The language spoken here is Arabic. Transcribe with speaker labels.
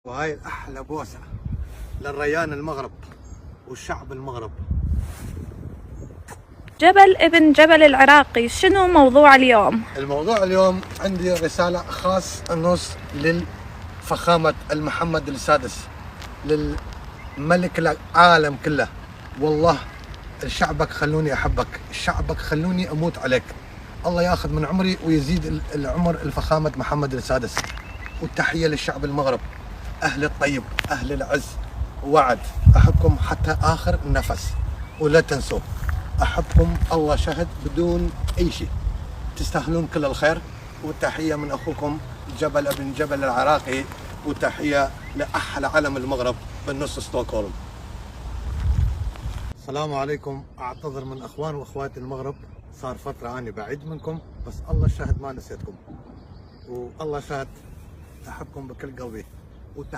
Speaker 1: وهاي الأحلى بوسة للريان المغرب والشعب المغرب.
Speaker 2: جبل ابن جبل العراقي، شنو موضوع اليوم؟
Speaker 1: الموضوع اليوم عندي رسالة خاص النص للفخامة المحمد السادس، للملك العالم كله. والله شعبك خلوني أحبك، شعبك خلوني أموت عليك. الله ياخذ من عمري ويزيد العمر الفخامة محمد السادس. والتحية للشعب المغرب، أهل الطيب، أهل العز. وعد أحبكم حتى آخر نفس، ولا تنسوا أحبكم، الله شهد بدون أي شيء. تستاهلون كل الخير. والتحية من أخوكم جبل ابن جبل العراقي، وتحية لأحلى علم المغرب بالنص ستوكهولم. السلام عليكم. أعتذر من أخوان وأخوات المغرب، صار فترة أنا بعيد منكم، بس الله شهد ما نسيتكم، والله شهد أحبكم بكل قلبي.